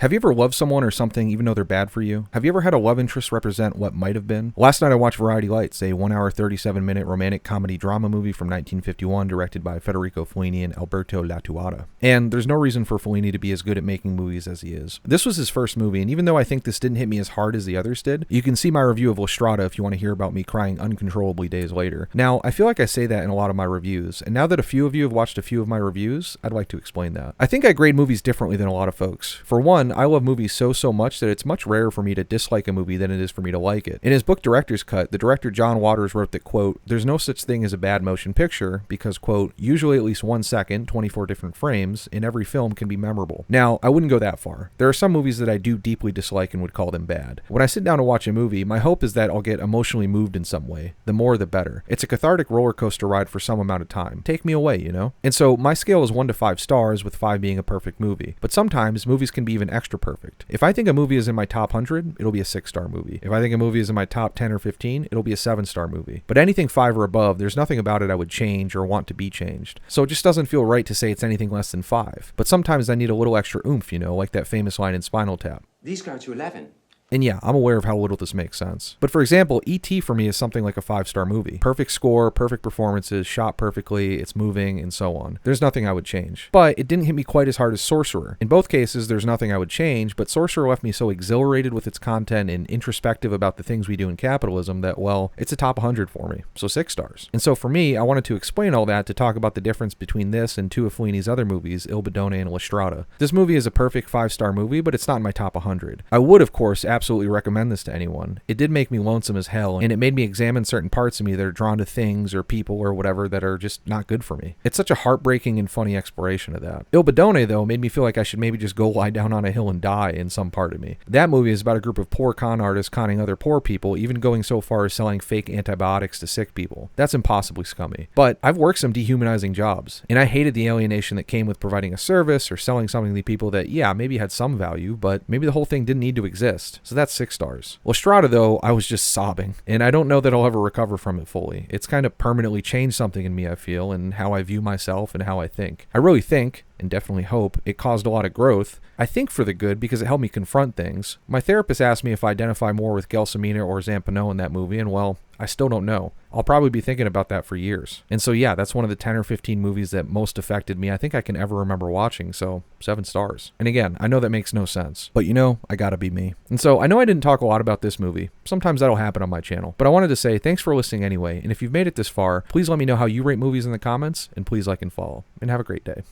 Have you ever loved someone or something even though they're bad for you? Have you ever had a love interest represent what might have been? Last night I watched Variety Lights, a 1 hour 37-minute romantic comedy drama movie from 1951 directed by Federico Fellini and Alberto Latuada. And there's no reason for Fellini to be as good at making movies as he is. This was his first movie, and even though I think this didn't hit me as hard as the others did, you can see my review of La Strada if you want to hear about me crying uncontrollably days later. Now, I feel like I say that in a lot of my reviews, and now that a few of you have watched a few of my reviews, I'd like to explain that. I think I grade movies differently than a lot of folks. For one, I love movies so much that it's much rarer for me to dislike a movie than it is for me to like it. In his book Director's Cut, the director John Waters wrote that, quote, "There's no such thing as a bad motion picture because, quote, usually at least 1 second, 24 different frames, in every film can be memorable." Now, I wouldn't go that far. There are some movies that I do deeply dislike and would call them bad. When I sit down to watch a movie, my hope is that I'll get emotionally moved in some way. The more, the better. It's a cathartic roller coaster ride for some amount of time. Take me away, you know? And so my scale is 1 to 5 stars, with 5 being a perfect movie. But sometimes movies can be even extra perfect. If I think a movie is in my top 100, it'll be a 6-star movie. If I think a movie is in my top 10 or 15, it'll be a 7-star movie. But anything 5 or above, there's nothing about it I would change or want to be changed. So it just doesn't feel right to say it's anything less than 5. But sometimes I need a little extra oomph, you know, like that famous line in Spinal Tap. These go to 11. And yeah, I'm aware of how little this makes sense. But for example, E.T. for me is something like a 5-star movie. Perfect score, perfect performances, shot perfectly, it's moving, and so on. There's nothing I would change. But it didn't hit me quite as hard as Sorcerer. In both cases, there's nothing I would change, but Sorcerer left me so exhilarated with its content and introspective about the things we do in capitalism that, well, it's a top 100 for me. So 6 stars. And so for me, I wanted to explain all that to talk about the difference between this and 2 of Fellini's other movies, Il Bidone and La Strada. This movie is a perfect 5-star movie, but it's not in my top 100. I would, of course, absolutely recommend this to anyone. It did make me lonesome as hell, and it made me examine certain parts of me that are drawn to things or people or whatever that are just not good for me. It's such a heartbreaking and funny exploration of that. Il Bidone, though, made me feel like I should maybe just go lie down on a hill and die in some part of me. That movie is about a group of poor con artists conning other poor people, even going so far as selling fake antibiotics to sick people. That's impossibly scummy. But I've worked some dehumanizing jobs, and I hated the alienation that came with providing a service or selling something to people that, yeah, maybe had some value, but maybe the whole thing didn't need to exist. So that's 6 stars. La Strada, though, I was just sobbing, and I don't know that I'll ever recover from it fully. It's kind of permanently changed something in me, I feel, and how I view myself and how I think. I really think, and definitely hope, it caused a lot of growth. I think for the good because it helped me confront things. My therapist asked me if I identify more with Gelsomina or Zampano in that movie, and well, I still don't know. I'll probably be thinking about that for years. And so yeah, that's one of the 10 or 15 movies that most affected me I think I can ever remember watching, so 7 stars. And again, I know that makes no sense, but you know, I gotta be me. And so I know I didn't talk a lot about this movie. Sometimes that'll happen on my channel, but I wanted to say thanks for listening anyway, and if you've made it this far, please let me know how you rate movies in the comments, and please like and follow. And have a great day.